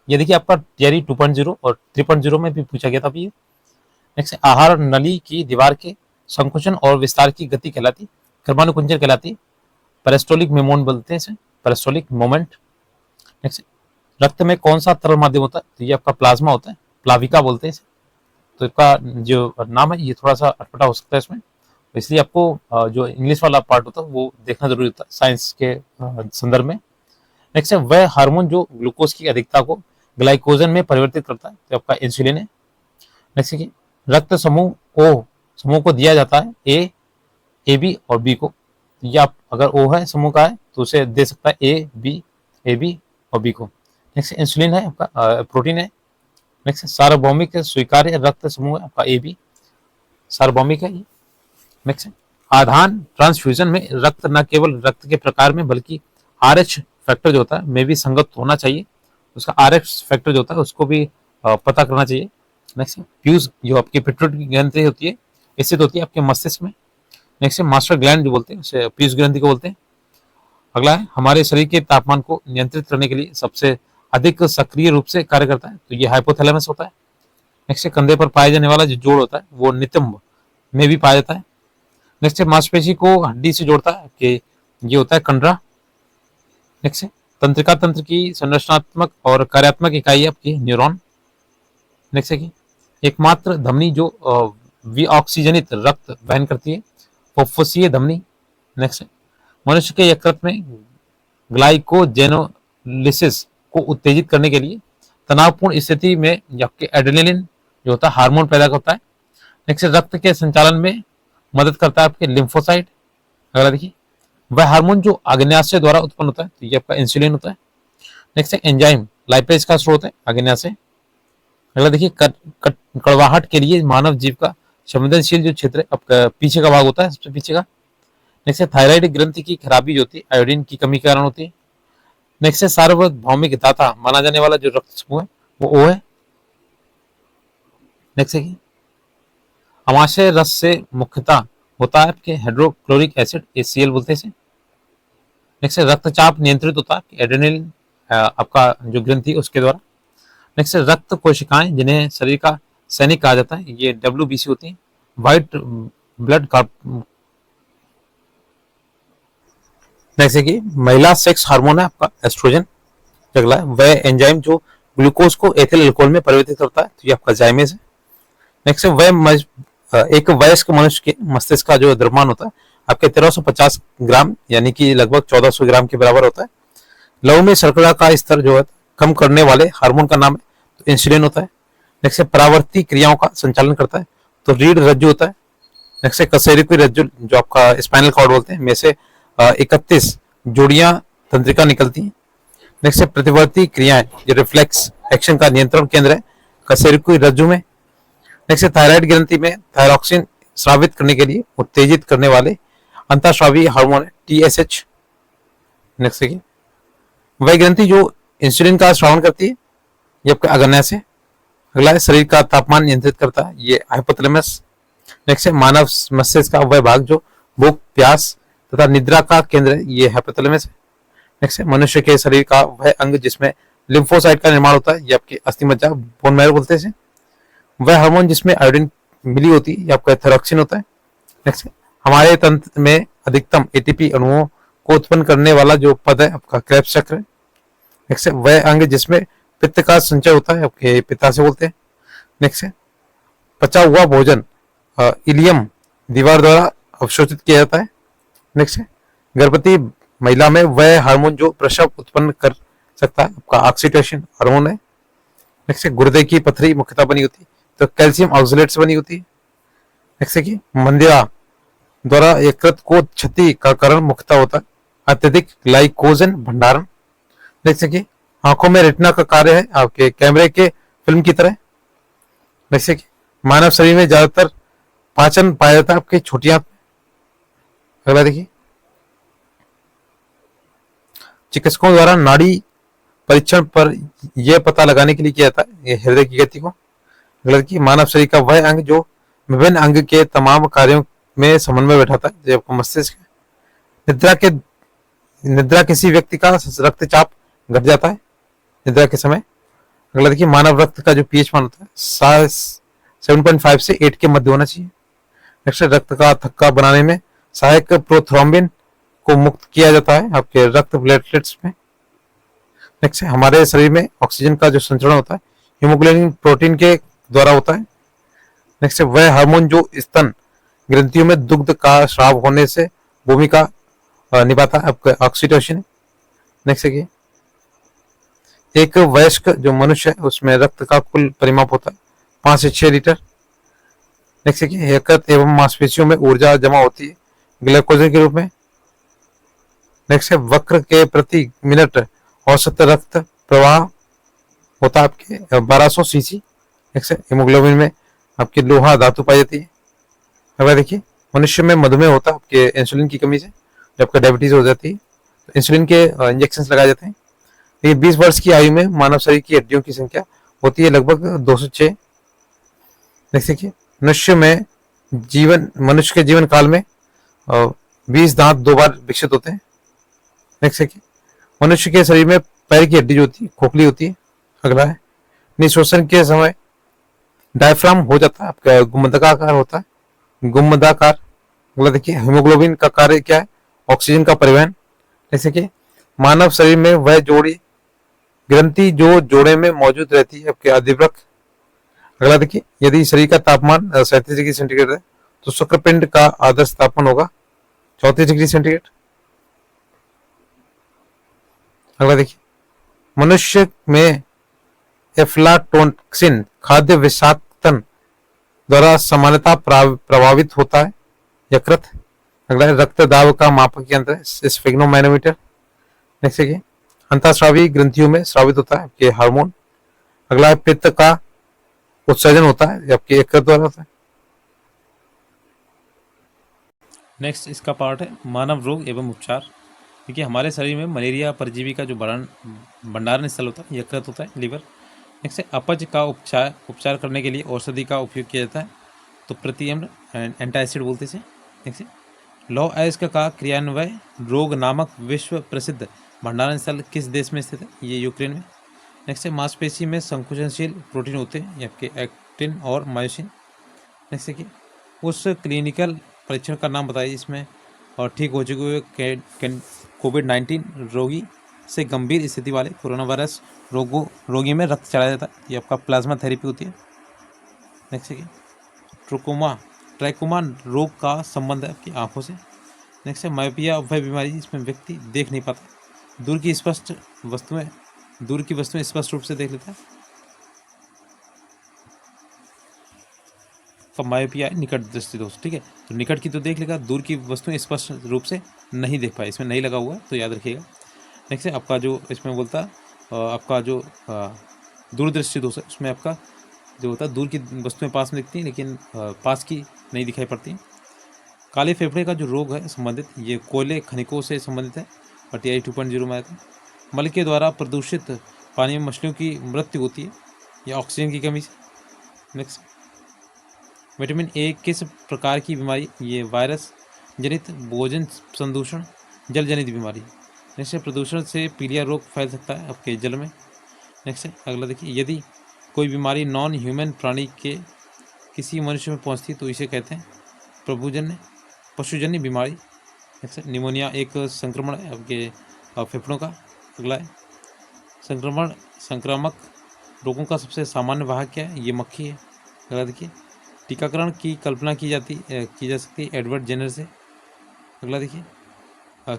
ये देखिए आपका TRE 2.0 और 3.0 में भी पूछा गया था अभी। नेक्स्ट आहार नली की दीवार के संकुचन और विस्तार की गति कहलाती क्रमानुकुंचन कहलाती। पेरिस्टोलिक मोमेंट बोलते हैं इसे, पेरिस्टोलिक मोमेंट। नेक्स्ट, रक्त में कौन सा तरल माध्यम होता है? तो ये आपका प्लाज्मा होता है, प्लाविका बोलते हैं इसे। तो इसका जो नाम है ये थोड़ा सा अटपटा हो सकता है इसमें, तो इसलिए आपको जो इंग्लिश वाला पार्ट होता है वो देखना जरूरी होता है साइंस के संदर्भ में। नेक्स्ट है वह हार्मोन जो ग्लूकोज की अधिकता को ग्लाइकोजन में परिवर्तित करता है, तो आपका इंसुलिन है। नेक्स्ट है रक्त समूह ओ समूह को दिया जाता है ए बी और बी को, या आप अगर ओ है समूह का है तो उसे दे सकता है ए बी और बी को। नेक्स्ट इंसुलिन है आपका प्रोटीन है। नेक्स्ट सार्वभौमिक स्वीकार्य रक्त समूह है आपका ए बी, सार्वभौमिक है ये। नेक्स्ट आधान ट्रांसफ्यूजन में रक्त न केवल रक्त के प्रकार में बल्कि आरएच फैक्टर जो होता है में भी संगत होना चाहिए, उसका आरएच फैक्टर जो होता है उसको भी पता करना चाहिए। नेक्स्ट फ्यूज जो आपकी पिट्यूटरी ग्रंथि होती है स्थित होती है आपके मस्तिष्क में। नेक्स्ट मास्टर ग्लैंड जो बोलते हैं उसे पीयूष ग्रंथि को बोलते हैं। अगला है हमारे शरीर के तापमान को नियंत्रित करने के लिए सबसे अधिक सक्रिय रूप से कार्य करता है, तो ये हाइपोथैलेमस होता है। नेक्स्ट कंधे पर पाया जाने वाला जो जोड़ होता है वो नितंब में भी पाया जाता है। नेक्स्ट मांसपेशी को हड्डी से जोड़ता है कि ये होता है कंडरा। नेक्स्ट तंत्रिका तंत्र की संरचनात्मक और कार्यात्मक इकाई आपकी न्यूरॉन। नेक्स्ट है कि एकमात्र धमनी जो विऑक्सीजनित रक्त वहन करती है फुफ्फुसीय धमनी। नेक्स्ट मनुष्य के यकृत में ग्लाइकोजेनोलिसिस को उत्तेजित करने के लिए तनावपूर्ण स्थिति में आपके एड्रेनलिन जो होता है हार्मोन पैदा करता है। नेक्स्ट रक्त के संचालन में मदद करता है आपके लिम्फोसाइट। अगला देखिए वह हार्मोन जो आग्नेयाशय द्वारा उत्पन्न होता है, तो ये आपका इंसुलिन होता है। नेक्स्ट एंजाइम लाइपेज का स्रोत है आग्नेयाशय। अगला देखिए कड़वाहट के लिए मानव जीव का संवेदनशील जो क्षेत्र आपका पीछे का भाग होता है, सबसे पीछे का। नेक्स्ट थायराइड ग्रंथि की खराबी जो होती है आयोडीन की कमी के कारण होती है। नेक्स्ट सार्वभौमिक दाता माना जाने वाला जो रक्त समूह है वो ओ है। नेक्स्ट है अमाशय रस से मुख्यतः होता है आपके हाइड्रोक्लोरिक एसिड HCl बोलते हैं इसे। नेक्स्ट रक्तचाप नियंत्रित होता है एड्रेनलिन आपका जो ग्रंथि उसके द्वारा। नेक्स्ट रक्त कोशिकाएं जिन्हें शरीर का सैनिक कहा जाता है, ये WBC होती हैं, व्हाइट ब्लड। नेक्स्ट है कि महिला सेक्स हार्मोन है आपका एस्ट्रोजन। अगला है वह एंजाइम जो ग्लूकोज को एथिल अल्कोहल में परिवर्तित करता है, तो ये आपका जाइमेज है। नेक्स्ट है वह एक वयस्क मनुष्य के मस्तिष्क का जो द्रव्यमान होता है आपके 1350 ग्राम यानी कि लगभग 1400 ग्राम के बराबर होता है। लहू में शर्करा का स्तर जो है कम करने वाले हार्मोन का नाम है, तो इंसुलिन होता है। नेक्स्ट परावर्ती क्रियाओं का संचालन करता है, तो रीढ़ रज्जु होता है। नेक्स्ट कशेरुकी रज्जु जो आपका स्पाइनल कॉर्ड बोलते हैं में से 31 जोड़ियां तंत्रिका निकलती हैं। नेक्स्ट प्रतिवर्ती क्रियाएं जो रिफ्लेक्स एक्शन का नियंत्रण केंद्र है कशेरुकी रज्जु में। नेक्स्ट थायराइड ग्रंथि में थायरॉक्सिन स्रावित करने के लिए उत्तेजित करने वाले अंतःस्रावी हार्मोन है TSH। नेक्स्ट है वह ग्रंथि जो इंसुलिन का श्रावण करती है, ये आपके आग्नेयाशय से। अगला है शरीर का तापमान नियंत्रित करता है, ये हाइपोथैलेमस। नेक्स्ट है मानव मस्तिष्क का वह भाग जो भूख प्यास तथा निद्रा का केंद्र है, ये हाइपोथैलेमस है। नेक्स्ट है मनुष्य के शरीर का वह अंग जिसमें लिम्फोसाइट का निर्माण होता है, ये आपकी अस्थि मज्जा बोन मैरो बोलते हैं। वह हार्मोन जिसमें आयोडीन मिली होती है, ये आपका थायरॉक्सिन होता है। नेक्स्ट हमारे तंत्र में अधिकतम ATP अणुओं को उत्पन्न करने वाला जो पद है आपका क्रेब्स चक्र है। नेक्स्ट वह अंग जिसमें पित्त का संचय होता है, आपके पित्ता से बोलते हैं। नेक्स्ट पचा हुआ भोजन इलियम दीवार द्वारा अवशोषित किया जाता है। नेक्स्ट गर्भवती महिला में वह हार्मोन जो प्रसव उत्पन्न कर सकता है आपका ऑक्सीटोसिन हार्मोन है। नेक्स्ट गुर्दे की पथरी मुख्यतः बनी होती है, तो कैल्शियम ऑक्सलेट से बनी होती है। नेक्स्ट की मंदिरा द्वारा यकृत को क्षति का कारण मुख्यतः होता है अत्यधिक ग्लाइकोजन भंडारण। नेक्स्ट की आंखों में रेटिना का कार्य है आपके कैमरे के फिल्म की तरह। जैसे कि मानव शरीर में ज्यादातर पाचन पाया जाता है आपके छोटी आंत में। अगला देखिए चिकित्सकों द्वारा नाड़ी परीक्षण पर यह पता लगाने के लिए किया जाता है हृदय की गति को। अगला देखिए मानव शरीर का वह अंग जो विभिन्न अंग के तमाम कार्यों में समन्वय बैठाता है, जो आपको मस्तिष्क है। निद्रा किसी व्यक्ति का रक्तचाप घट जाता है निद्रा के समय। अगला देखिए मानव रक्त का जो pH मान होता है 7.5 से 8 के मध्य होना चाहिए। नेक्स्ट रक्त का थक्का बनाने में सहायक प्रोथ्रोम्बिन को मुक्त किया जाता है आपके रक्त प्लेटलेट्स में। नेक्स्ट हमारे शरीर में ऑक्सीजन का जो संचरण होता है हीमोग्लोबिन प्रोटीन के द्वारा होता है। नेक्स्ट वह हार्मोन जो स्तन ग्रंथियों में दुग्ध का स्राव होने से भूमिका निभाता है आपका ऑक्सीटोसिन। नेक्स्ट है एक वयस्क जो मनुष्य है उसमें रक्त का कुल परिमाप होता है 5 से 6 लीटर। नेक्स्ट है यकृत एवं मांसपेशियों में ऊर्जा जमा होती है ग्लाइकोजन के रूप में। नेक्स्ट है वक्र के प्रति मिनट औसत रक्त प्रवाह होता है आपके 1200 सीसी। नेक्स्ट है हीमोग्लोबिन में आपकी लोहा धातु पाई जाती है। अगर देखिए मनुष्य में मधुमेह होता है आपके इंसुलिन की कमी से, जब आपका डायबिटीज हो जाती है तो इंसुलिन के इंजेक्शन लगाए जाते हैं। लेकिन 20 वर्ष की आयु में मानव शरीर की हड्डियों की संख्या होती है लगभग 206। नेक्स्ट देखिए मनुष्य के जीवन काल में 20 दांत 2 बार विकसित होते हैं। नेक्स्ट देखिए मनुष्य के शरीर में पैर की हड्डी जो होती है खोखली होती है। अगला है निश्वसन के समय डायफ्राम हो जाता है आपका गुम्बदाकार होता है गुम्बदाकार। अगला देखिए हीमोग्लोबिन का कार्य क्या है ऑक्सीजन का परिवहन। जैसे कि मानव शरीर में वह जोड़ी ग्रंथि जो जोड़े में मौजूद रहती है आपके अधिवृक्क। अगला देखिए यदि शरीर का तापमान 37 डिग्री सेंटीग्रेड है तो शुक्रपिंड का आदर्श तापमान होगा 34 डिग्री सेंटीग्रेड। अगला देखिए मनुष्य में एफ्लाटोक्सिन खाद्य विषाक्तन द्वारा सामान्यतः प्रभावित होता है यकृत। अगला है रक्त दाब का मापक यंत्र है स्फिग्नोमैनोमीटर। नेक्स्ट है अंतःस्रावी ग्रंथियों में स्रावित होता है आपके हार्मोन। अगला है पित्त का उत्सर्जन होता है आपके यकृत द्वारा होता है। नेक्स्ट इसका पार्ट है मानव रोग एवं उपचार। देखिए हमारे शरीर में मलेरिया परजीवी का जो भंडारण स्थल होता है यकृत होता है लिवर। नेक्स्ट है अपच का उपचार करने के लिए औषधि का उपयोग किया जाता है तो प्रतिअम्ल एंटासिड बोलते हैं। नेक्स्ट लौह अयस्क का क्रियान्वय रोग नामक विश्व प्रसिद्ध भंडारण स्थल किस देश में स्थित है ये यूक्रेन में। नेक्स्ट है मांसपेशी में संकुचनशील प्रोटीन होते हैं आपके एक्टिन और मायोसिन। नेक्स्ट है कि उस क्लिनिकल परीक्षण का नाम बताइए इसमें और ठीक हो चुके हुए कोविड-19 रोगी से गंभीर स्थिति वाले कोरोना वायरस रोगी में रक्त चढ़ाया जाता है। ये आपका प्लाज्मा थेरेपी होती है। नेक्स्ट है ट्रैकोमा रोग का संबंध है आपकी आंखों से। नेक्स्ट है मायोपिया वह बीमारी जिसमें व्यक्ति देख नहीं पाता दूर की वस्तुएं स्पष्ट रूप से देख लेता है। तो मायोपिया है निकट दृष्टि दोष। ठीक है तो निकट की तो देख लेगा दूर की वस्तुएं स्पष्ट रूप से नहीं देख पाए इसमें नहीं लगा हुआ है तो याद रखिएगा। नेक्स्ट है आपका जो इसमें बोलता आपका जो दूरदृष्टि दोष है उसमें आपका जो होता है दूर की वस्तुएं पास में दिखती हैं लेकिन पास की नहीं दिखाई पड़ती। काले फेफड़े का जो रोग है संबंधित ये कोयले खनिकों से संबंधित है और TI 2.0 में आता है। मल के द्वारा प्रदूषित पानी में मछलियों की मृत्यु होती है या ऑक्सीजन की कमी से। नेक्स्ट विटामिन ए किस प्रकार की बीमारी ये वायरस जनित भोजन संदूषण जल जनित बीमारी। नेक्स्ट प्रदूषण से पीलिया रोग फैल सकता है आपके जल में। नेक्स्ट अगला देखिए यदि कोई बीमारी नॉन ह्यूमन प्राणी के किसी मनुष्य में पहुंचती है तो इसे कहते हैं पशुजन्य बीमारी। नेक्स्ट निमोनिया एक संक्रमण है आपके फेफड़ों का। अगला है संक्रामक रोगों का सबसे सामान्य वाहक क्या है ये मक्खी है। अगला देखिए टीकाकरण की कल्पना की जा सकती है एडवर्ड जेनर से। अगला देखिए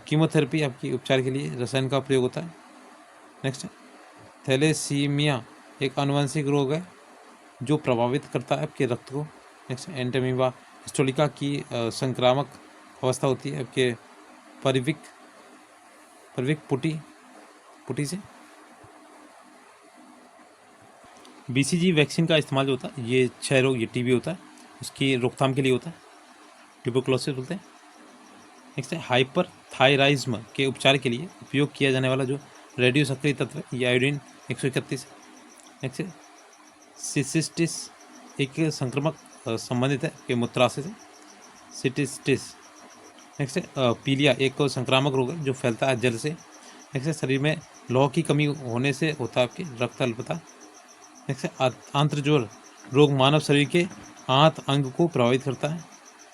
कीमोथेरेपी आपकी उपचार के लिए रसायन का प्रयोग होता है। नेक्स्ट थैलेसीमिया एक आनुवंशिक रोग है जो प्रभावित करता है आपके रक्त को। नेक्स्ट एंटेमीबा हिस्टोलिका की संक्रामक अवस्था होती है आपके परिविक पुटी से। BCG वैक्सीन का इस्तेमाल जो होता है ये क्षय रोग ये TB होता है उसकी रोकथाम के लिए होता है ट्यूबरकुलोसिस बोलते हैं। नेक्स्ट है हाइपरथायराइज्म के उपचार के लिए उपयोग किया जाने वाला जो रेडियो सक्रिय तत्व है ये आयोडीन 131। नेक्स्ट सिसिस्टिस एक संक्रमक संबंधित है कि मूत्राशय से सिटिस्टिस। नेक्स्ट पीलिया एक संक्रामक रोग है जो फैलता है जल से। नेक्स्ट शरीर में लौह की कमी होने से होता है आपकी रक्त अल्पता। नेक्स्ट आंत्रज्वर रोग मानव शरीर के आंत अंग को प्रभावित करता है।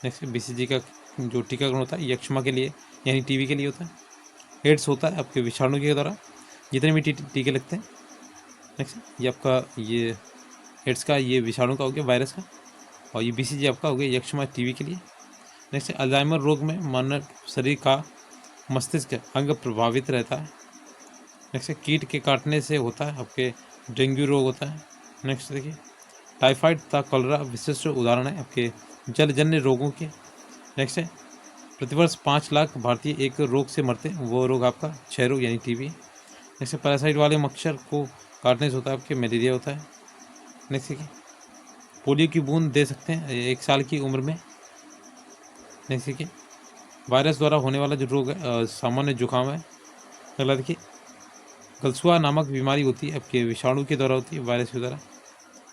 नेक्स्ट BCG का जो टीकाकरण होता है यक्षमा के लिए यानी टीबी के लिए होता है। एड्स होता है आपके विषाणु के द्वारा, जितने भी टीके लगते हैं। नेक्स्ट ये आपका ये एड्स का ये विषाणु का हो गया, वायरस का। और ये बीसीजी आपका हो गया यक्षमा टीबी के लिए। नेक्स्ट अल्जाइमर रोग में मानव शरीर का मस्तिष्क अंग प्रभावित रहता है। नेक्स्ट कीट के काटने से होता है आपके डेंगू रोग होता है। नेक्स्ट देखिए टाइफाइड तथा कॉलरा विशिष्ट उदाहरण है आपके जलजन्य रोगों के। नेक्स्ट है प्रतिवर्ष 5 लाख भारतीय एक रोग से मरते हैं, वो रोग आपका क्षय रोग यानी टीबी। नेक्स्ट पैरासाइट वाले मच्छर को काटने से होता है आपके मलेरिया होता है। नेक्स्ट देखिए पोलियो की बूंद दे सकते हैं 1 साल की उम्र में। नेक्स्ट देखिए वायरस द्वारा होने वाला जो रोग है सामान्य जुकाम है। अगला देखिए गलसुआ नामक बीमारी होती है आपके विषाणु के द्वारा होती है, वायरस के द्वारा।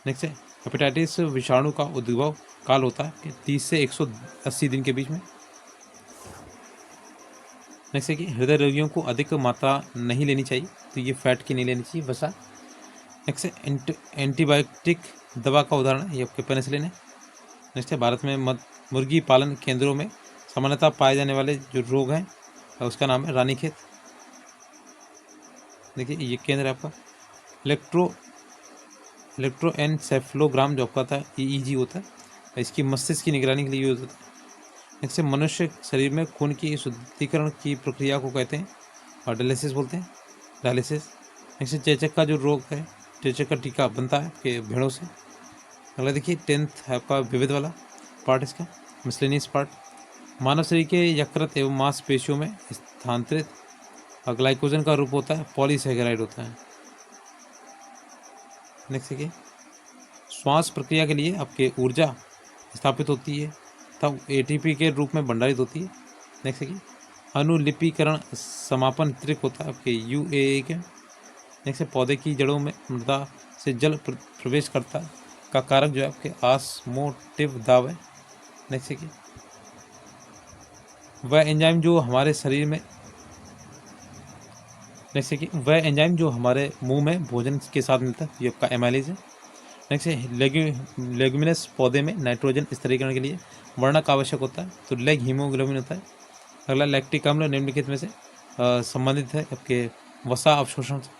नेक्स्ट है हेपेटाइटिस विषाणु का उद्भव काल होता है कि 30 से 180 दिन के बीच में। नेक्स्ट है कि हृदय रोगियों को अधिक मात्रा नहीं लेनी चाहिए, तो ये फैट की नहीं लेनी चाहिए वसा। नेक्स्ट है एंटीबायोटिक दवा का उदाहरण है ये आपके पेनिसिलिन है। नेक्स्ट है भारत में मुर्गी पालन केंद्रों में सामान्यतः पाए जाने वाले जो रोग हैं उसका नाम है रानीखेत। देखिए ये केंद्र है आपका इलेक्ट्रोएन्सेफेलोग्राम जो आपका आता है EEG होता है, इसकी मस्तिष्क की निगरानी के लिए यूज होता है। नेक्स्ट है मनुष्य शरीर में खून की शुद्धिकरण की प्रक्रिया को कहते हैं और डायलिसिस बोलते हैं, डायलिसिस। नेक्स्ट चेचक का जो रोग है, चेचक का टीका बनता है आपके भेड़ों से। अगला देखिए 10th है आपका विविध वाला पार्ट, इसका मिसलेनियस पार्ट। मानव शरीर के यकृत एवं मांसपेशियों में स्थानांतरित ग्लाइकोजन का रूप होता है पॉलीसैकेराइड होता है। नेक्स्ट देखिए श्वास प्रक्रिया के लिए आपके ऊर्जा स्थापित होती है तब ATP के रूप में भंडारित होती है। नेक्स्ट देखिए अनुलिपीकरण समापन त्रिक होता है आपके UAA के। नेक्स्ट पौधे की जड़ों में मृदा से जल प्रवेश करता का कारक जो है आपके ऑस्मोटिव दाब है। नेक्स्ट देखिए वह एंजाइम जो हमारे शरीर में जैसे कि वह एंजाइम जो हमारे मुंह में भोजन के साथ मिलता है, ये आपका एमाइलेज है। नेक्स्ट है लेग्यूमिनस पौधे में नाइट्रोजन स्थिरीकरण के लिए वर्णक आवश्यक होता है, तो लेग हीमोग्लोबिन होता है। अगला लैक्टिक अम्ल निम्नलिखित में से संबंधित है आपके वसा अवशोषण से।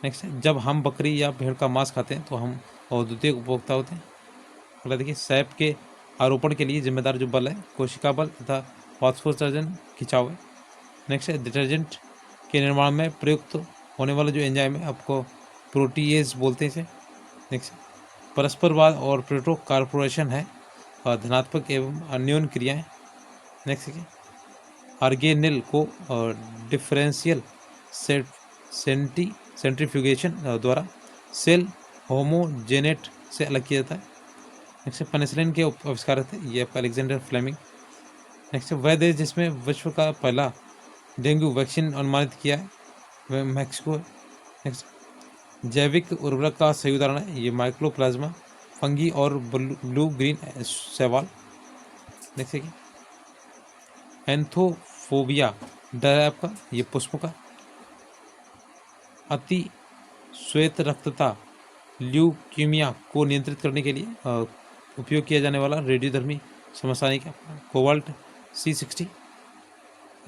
नेक्स्ट है जब हम बकरी या भेड़ का मांस खाते हैं तो हम औद्योगिक उपभोक्ता होते हैं। अगला देखिए सैप के आरोपण के लिए जिम्मेदार जो बल है कोशिका बल तथा फॉस्फोसर्जन खिंचाव है। नेक्स्ट है डिटर्जेंट के निर्माण में प्रयुक्त होने वाला जो एंजाइम है आपको प्रोटीएज बोलते हैं इसे। नेक्स्ट परस्परवाद और प्रोटो कार्पोरेशन है और धनात्मक एवं अन्योन क्रियाएं। नेक्स्ट है आर्गेनिल को डिफरेंशियल सेंट्रीफ्यूगेशन द्वारा सेल होमोजेनेट से अलग किया जाता है। नेक्स्ट पेनिसिलिन के आविष्कार थे ये अलेक्जेंडर फ्लेमिंग। नेक्स्ट वह देश जिसमें विश्व का पहला डेंगू वैक्सीन अनुमानित किया है वह मैक्सिको है। नेक्स्ट जैविक उर्वरक का सही उदाहरण है ये माइक्रोप्लाज्मा फंगी और ब्लू ग्रीन शैवाल। नेक्स्ट है एंथोफोबिया डर है आपका ये पुष्प का। अति श्वेत रक्तता ल्यूकीमिया को नियंत्रित करने के लिए उपयोग किया जाने वाला रेडियोधर्मी समस्थानिक कोबाल्ट C60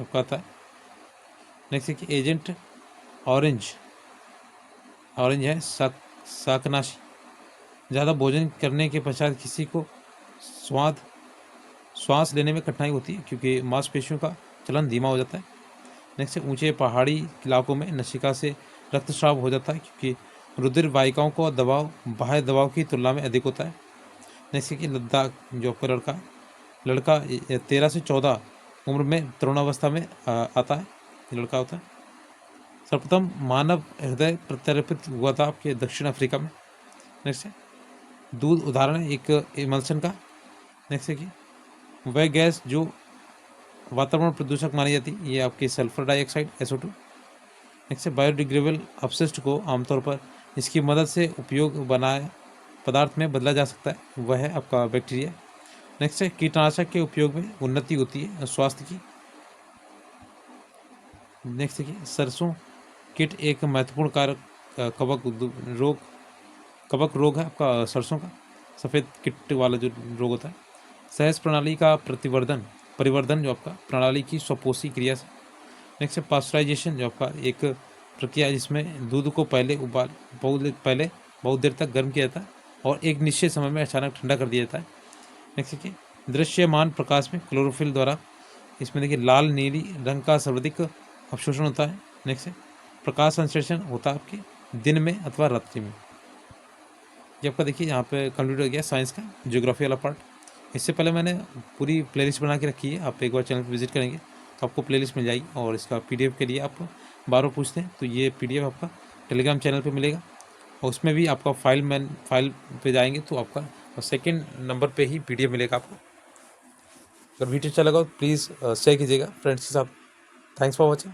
आपका आता है। नेक्स्ट है कि एजेंट ऑरेंज है शाकनाशी। ज़्यादा भोजन करने के पश्चात किसी को श्वास लेने में कठिनाई होती है क्योंकि मांसपेशियों का चलन धीमा हो जाता है। नेक्स्ट है ऊंचे पहाड़ी इलाकों में नशिका से रक्तस्राव हो जाता है क्योंकि रुधिर वाहिकाओं का दबाव बाह्य दबाव की तुलना में अधिक होता है। नेक्स्ट है कि लद्दाख जो आपका लड़का 13 से 14 उम्र में तरुणावस्था में आता है, लड़का होता है। सर्वप्रथम मानव हृदय प्रत्यारोपित हुआ था आपके दक्षिण अफ्रीका में। नेक्स्ट है दूध उदाहरण है एक इमल्सन का। नेक्स्ट है कि वह गैस जो वातावरण प्रदूषक मानी जाती है ये आपकी सल्फर डाइऑक्साइड SO2। नेक्स्ट है बायोडिग्रेडेबल अपशिष्ट को आमतौर पर इसकी मदद से उपयोग बनाए पदार्थ में बदला जा सकता है, वह है आपका बैक्टीरिया। नेक्स्ट है कीटनाशक के उपयोग में उन्नति होती है स्वास्थ्य की। नेक्स्ट है कि सरसों कीट एक महत्वपूर्ण कारक कवक रोग है आपका सरसों का, सफ़ेद कीट वाला जो रोग होता है। सहज प्रणाली का प्रतिवर्धन परिवर्धन जो आपका प्रणाली की स्वपोषी क्रिया से। नेक्स्ट है पास्चराइजेशन, जो आपका एक प्रक्रिया है जिसमें दूध को बहुत देर तक गर्म किया जाता है और एक निश्चित समय में अचानक ठंडा कर दिया जाता है। नेक्स्ट देखिए दृश्यमान प्रकाश में क्लोरोफिल द्वारा, इसमें देखिए लाल नीली रंग का सर्वाधिक अवशोषण होता है। नेक्स्ट है प्रकाश संश्लेषण होता है आपके दिन में अथवा रात्रि में। ये आपका देखिए यहाँ पे कंप्लीट हो गया साइंस का ज्योग्राफी वाला पार्ट। इससे पहले मैंने पूरी प्लेलिस्ट बना के रखी है, आप एक बार चैनल पर विजिट करेंगे तो आपको प्लेलिस्ट मिल जाएगी। और इसका पीडीएफ के लिए आप बार बार पूछते हैं तो ये पीडीएफ आपका टेलीग्राम चैनल पे मिलेगा और उसमें भी आपका फाइल पे जाएंगे तो आपका सेकंड नंबर पे ही पीडीएफ मिलेगा आपको। अगर वीडियो अच्छा लगा तो प्लीज़ शेयर कीजिएगा फ्रेंड्स के साथ। Thanks for watching.